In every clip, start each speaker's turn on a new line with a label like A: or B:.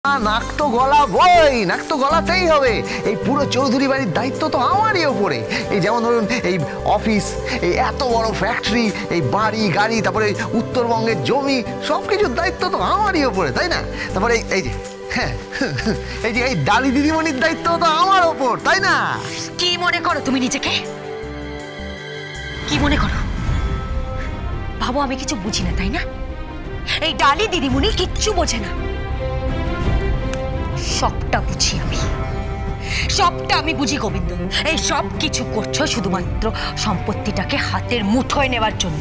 A: নাক তো গলাবই, নাক তো গলাতেই হবে। এই পুরো চৌধুরী বাড়ির দায়িত্ব তো আমারই ওপরে। এই যেমন ধরুন এই অফিস, এই এত বড় ফ্যাক্টরি, এই বাড়ি গাড়ি, তারপরে উত্তরবঙ্গের জমি, সব কিছুর দায়িত্ব তো আমারই ওপরে, তাই না? তারপরে এই যে হ্যাঁ, এই যে এই ডালি দিদিমণির দায়িত্ব তো আমার ওপর, তাই না?
B: কি মনে করো তুমি নিজেকে? কি মনে করো? ভাবো আমি কিছু বুঝি না, তাই না? এই ডালি দিদিমণি কিচ্ছু বোঝে না। সবটা বুঝি আমি, সবটা আমি বুঝি গোবিন্দ। এই সব কিছু করছো শুধুমাত্র সম্পত্তিটাকে হাতের মুঠোয় নেওয়ার জন্য।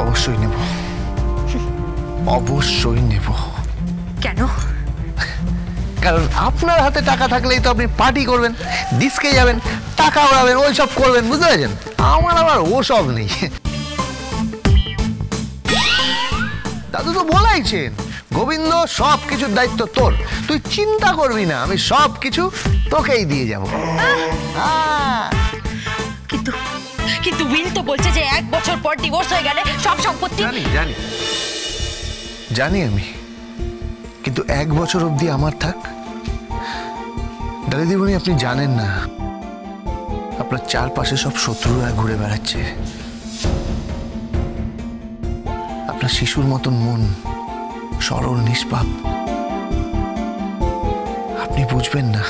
A: অবশ্যই নেব, অবশ্যই নেব।
B: কেন?
A: কারণ আপনার হাতে টাকা থাকলেই তো আপনি পার্টি করবেন, ডিস্কে যাবেন, টাকা উড়াবেন, ওই সব করবেন, বুঝতে পারছেন? আমার আবার ওসব নেই। দাদু তো বলাইছেন, গোবিন্দ সব কিছুর দায়িত্ব তোর, তুই চিন্তা করবি না, আমি সব কিছু তোকেই দিয়ে যাব।
B: কিন্তু কিন্তু উইল তো বলছে যে 1 বছর পর ডিভোর্স হয়ে গেলে সব সম্পত্তি।
A: জানি জানি জানি আমি, কিন্তু 1 বছর অবধি আমার থাক। দাদি দিদিমণি, আপনি জানেন না আপনার চারপাশে সব শত্রুরা ঘুরে বেড়াচ্ছে। আপনার শিশুর মতন মন, সরল নিষ্পাপ, আপনি বুঝবেন না।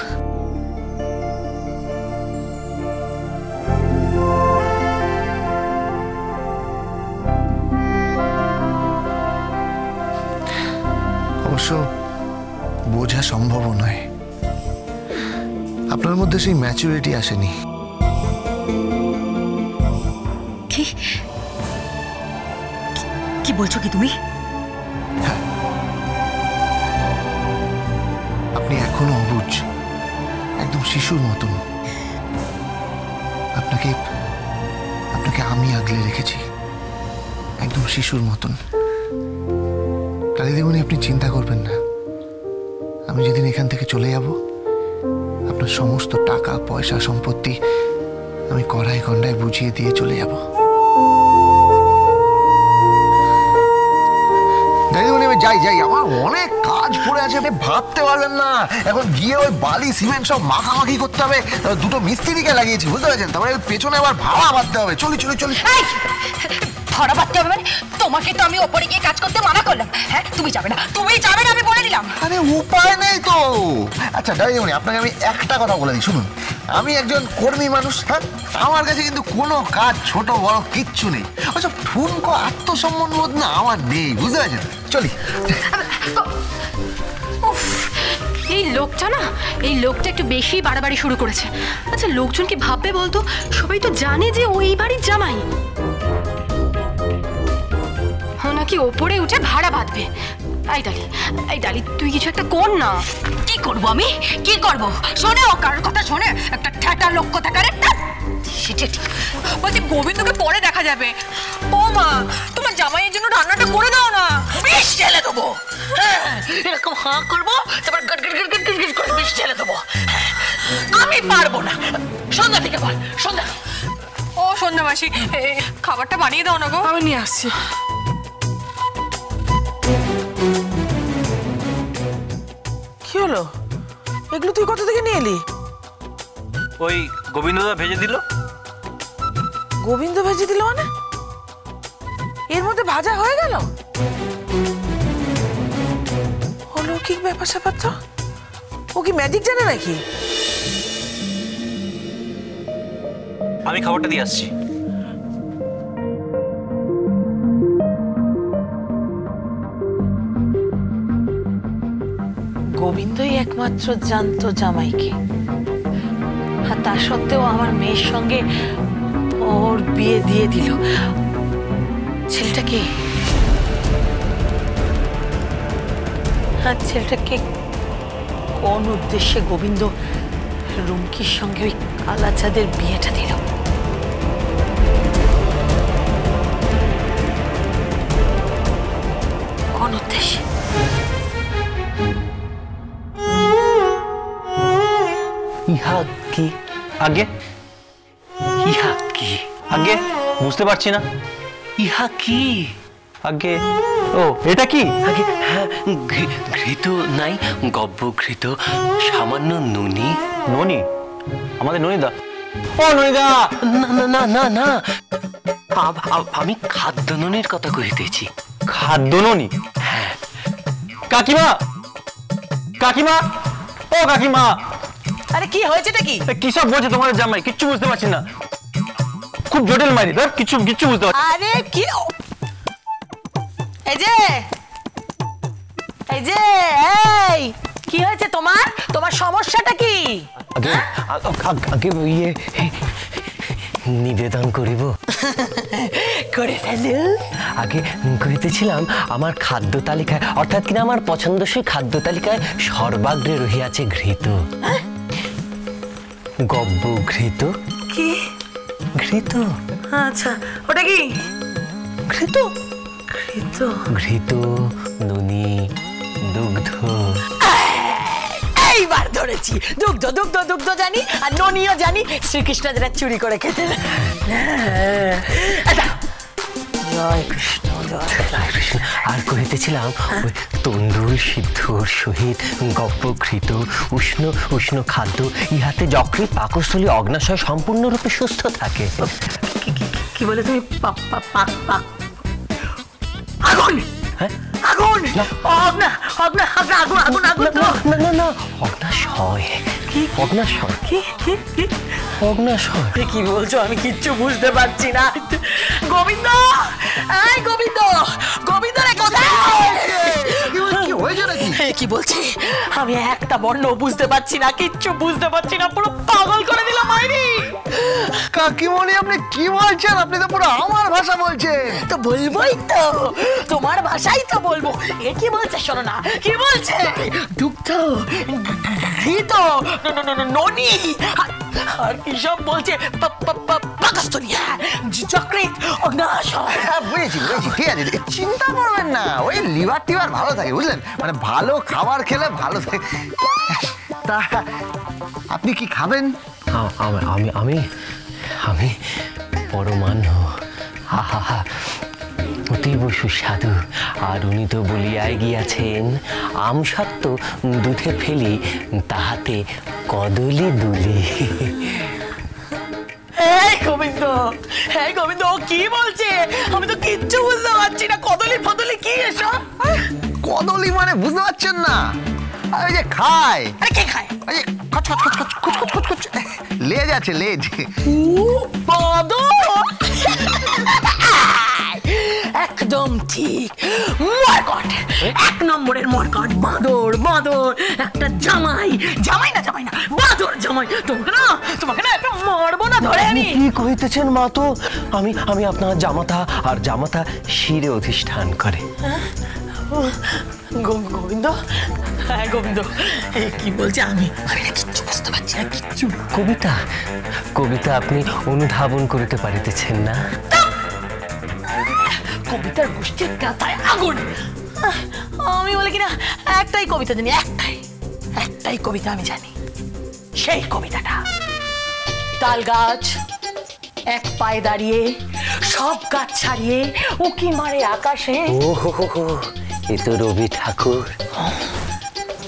A: অবশ্য বোঝা সম্ভবও নয়, আপনার মধ্যে সেই ম্যাচুরিটি আসেনি।
B: কি বলছো কি তুমি?
A: হ্যাঁ, আপনি এখনো অবুঝ, একদম শিশুর মতন। আপনাকে আপনাকে আমি আগলে রেখেছি, একদম শিশুর মতন। কালিদিমণি, আপনি চিন্তা করবেন না, আমি যেদিন এখান থেকে চলে যাব, আপনার সমস্ত টাকা পয়সা সম্পত্তি আমি কড়াই গন্ডায় বুঝিয়ে দিয়ে চলে যাব। দাদিমণি, আমি যাই যাই, আমার অনেক কাজ পড়ে আছে, আপনি ভাবতে পারবেন না। এখন গিয়ে ওই বালি সিমেন্ট সব মাখামাখি করতে হবে, দুটো মিস্ত্রিকে লাগিয়েছি, বুঝতে পারছেন? তারপরে পেছনে আবার ভাড়া বাঁধতে হবে। চলি চলি চলি।
B: ভাড়া বাঁধতে হবে মানে? তোমাকে তো আমি ওপরে গিয়ে কাজ করতে মানা করলাম। হ্যাঁ, তুমি যাবে না, তুমি যাবে না, আমি বলে দিলাম।
A: আরে উপায় নেই তো। আচ্ছা দাদিমণি, আপনাকে আমি একটা কথা বলে দিই, শুনুন। আমি একজন কর্মী মানুষ, হ্যাঁ, আমার কাছে কিন্তু কোনো কাজ ছোট বড় কিচ্ছু নেই। ওইসব ঠুনকো আত্মসম্মান বোধ না আমার নেই, বুঝতে পারছেন? চলি।
C: এই লোকটা না, এই লোকটা একটু বেশি বাড়াবাড়ি শুরু করেছে। আচ্ছা, লোকজন কি ভাববে বলতো? সবাই তো জানে যে ও এই বাড়ির জামাই, নাকি ওপরে উঠে ভাড়া বাঁধবে। এই ডালি তুই কিছু একটা কর না।
B: কি করবো আমি? কি করবো? শোনে, ও কারোর কথা শোনে? একটা ঠ্যাটা লোক কথা করে।
D: বলছি গোবিন্দকে পরে দেখা যাবে। ও মা, তোমার জামাইয়ের জন্য রান্নাটা করে দাও না।
B: বিষ ঢেলে দেবো। এরকম হাঁ করবো, তারপর goat goat goat goat goat করে বিষ ঢেলে দেবো। আমি পারবো না। সন্ধ্যা থেকে বল, সন্ধ্যা।
D: ও সন্ধ্যা মাসি, খাবারটা বানিয়ে দাও না গো।
C: আমি নিয়ে আসছি।
E: কি হলো? এগুলো তুই কোথা থেকে নিয়ে এলি?
F: ওই গোবিন্দদা ভেজে দিল।
E: গোবিন্দ ভেজে দিল মানে? এর মধ্যে ভাজা হয়ে গেল? অলৌকিক ব্যাপার স্যাপার তো। ও কি ম্যাজিক জানে নাকি?
F: আমি খাবারটা দিয়ে আসছি।
G: গোবিন্দই একমাত্র জানতো জামাইকে, আর তা সত্ত্বেও আমার মেয়ের সঙ্গে ওর বিয়ে দিয়ে দিল। ছেলেটাকে আর ছেলেটাকে কোন উদ্দেশ্যে গোবিন্দ রুমকির সঙ্গে ওই কালাচাঁদের বিয়েটা দিল? কোন উদ্দেশ্যে?
H: ইহা কি?
F: আগে
H: ইহা কি?
F: আগে বুঝতে পারছি না।
H: ইহা কি?
F: আগে ও এটা কি?
H: আগে হ্যাঁ, ঘৃত নাই, গব্য ঘৃত, সামান্য নুনি।
F: ননি? আমাদের ননিদা? ও ননিদা!
H: না না না না না, আমি খাদ্য নুনির কথা কহিতেছি।
F: খাদ্য ননি?
H: হ্যাঁ।
F: কাকিমা, কাকিমা, ও কাকিমা!
E: আরে কি হয়েছেটা কি?
F: কি সব বলছে তোমার জামাই? কিচ্ছু বুঝতে পারছি না, খুব জটিল মাইরি। ধর কিচ্ছু কিচ্ছু বুঝতে পারছি।
E: আরে কি এই যে এই যে এই কি হয়েছে তোমার? তোমার সমস্যাটা কি?
H: আগে আগে ইয়ে নিবেদন করিব।
E: করে ফেলো।
H: আগে কহিতেছিলাম আমার খাদ্য তালিকায়, অর্থাৎ কিনা আমার পছন্দসই খাদ্য তালিকায় সর্বাগ্রে রহিয়াছে ঘৃত। গব্য ঘৃত।
E: কি
H: ঘৃত?
E: আচ্ছা, ওটা কি?
H: ঘৃত।
E: ঘৃত
H: ঘৃত, নুনি, দুগ্ধ।
E: এইবার ধরেছি। দুগ্ধ দুগ্ধ দুগ্ধ জানি, আর ননিও জানি। শ্রীকৃষ্ণ যেটা চুরি করে খেতেন। জয় কৃষ্ণ, জয় কৃষ্ণ।
H: আর কহিতেছিলাম ওই তন্দুর সিদ্ধর সহিত গব্যঘৃত উষ্ণ উষ্ণ খাদ্য, ইহাতে যকৃৎ পাকস্থলী অগ্নাশয় সম্পূর্ণরূপে সুস্থ থাকে।
E: কি বলে তুমি? আগুন? আগুন? অগ্না অগ্না অগ্না আগুন আগুন আগুন তো?
H: না না না, অগ্নাশয়।
E: কি?
H: অগ্নাশয়।
E: কি কি কি
H: অগ্নাশয়।
E: কি বলছো? আমি কিচ্ছু বুঝতে পারছি না। গোবিন্দ, এই গোবিন্দ, গোবিন্দ রে কোথায়?
A: কি হয়েছে নাকি?
E: কি বলছি? আমি একটা বর্ণ বুঝতে পারছি না, কিচ্ছু বুঝতে পারছি না, পুরো পাগল করে দিলাম মাইরি।
A: কাকিমণি আপনি কি বলছেন? আপনি তো পুরো আমার ভাষা বলছেন।
E: তো বলবোই তো, তোমার ভাষাই তো বলবো। এ কি বলছে শোনো না, কি বলছে? দুগ্ধ, ঘৃত, ননি, আর কি সব বলছে? পাকস্থলী, যকৃৎ, অগ্নাশয়।
A: বুঝেছি বুঝেছি, ঠিক আছে, চিন্তা করবেন না। ওই লিভার টিভার ভালো থাকে, বুঝলেন? মানে ভালো খাবার খেলে ভালো থাকে। তা আপনি কি খাবেন?
H: আমি আমি আমি পরমান্ন। আহা, অতীব সুস্বাদু। আর উনি তো বলিয়াই গিয়াছেন, আম সত্ত্ব দুধে ফেলি, তাহাতে কদলি দুলি।
E: এই গোবিন্দ, এই গোবিন্দ, ও কি বলছে? আমি তো কিচ্ছু বুঝতে পারছি না। কদলি ফদলি কি এসব?
A: কদলি মানে বুঝতে পারছেন না? ওই যে খায়।
E: আরে কে খায়?
A: ওই যে খচ খচ খচ খচ খচ খচ খচ লেজ আছে, লেজ।
E: একদম ঠিক, মরকট, এক নম্বরের মরকট। বাঁদর, বাঁদর, একটা জামাই, জামাই না জামাই না, বাঁদর জামাই। তোমাকে না একটা মারবো না ধরে আমি।
H: কি কহিতেছেন মা? তো আমি আমি আপনার জামাতা, আর জামাতা শিরে অধিষ্ঠান করে।
E: গোবিন্দ, হ্যাঁ গোবিন্দ, কি বলছে? আমি আমি না কিচ্ছু বুঝতে পারছি না, কিচ্ছু।
H: কবিতা, কবিতা আপনি অনুধাবন করিতে পারিতেছেন না?
E: কবিতার গোষ্ঠীর কাতায় আগুন। আমি বলে কিনা একটাই কবিতা জানি, একটাই কবিতা আমি জানি। সেই কবিতাটা, তাল গাছ এক পায়ে দাঁড়িয়ে, সব গাছ ছাড়িয়ে উকি মারে আকাশে।
H: ও হো হো হো, এ তো রবি ঠাকুর।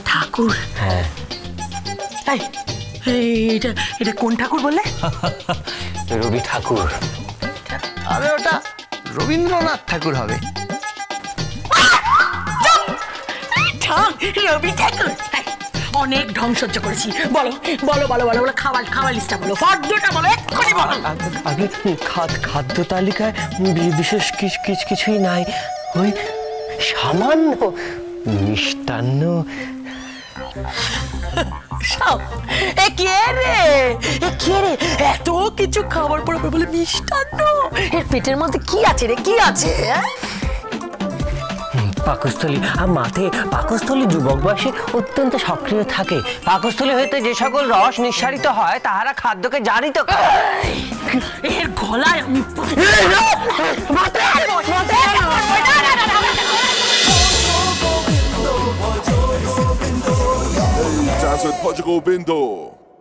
E: ঠাকুর?
H: হ্যাঁ।
E: এটা এটা কোন ঠাকুর বললে?
H: রবি ঠাকুর।
A: আরে ওটা রবীন্দ্রনাথ ঠাকুর হবে।
E: রবি ঠাকুর? অনেক ঢং সহ্য করেছি। বলো বলো বলো বলো বলো, খাবার লিস্টটা বলো, ফর্দটা বলো, এক্ষুনি বলো।
H: আগে খাদ্য তালিকায় বিশেষ কিছুই নাই, ওই সামান্য মিষ্টান্ন।
E: এ কে রে, এ কে রে? এত কিছু খাবার পরে বলে মিষ্টান্ন? এর পেটের মধ্যে কি আছে রে, কি আছে?
H: পাকস্থলী। আর মাঠে পাকস্থলী যুবক বয়সে অত্যন্ত সক্রিয় থাকে। পাকস্থলী হইতে যে সকল রস নিঃসারিত হয় তাহারা খাদ্যকে জারিত করে।
E: এর গলায় আমি
I: Dance with Portugal Bindo.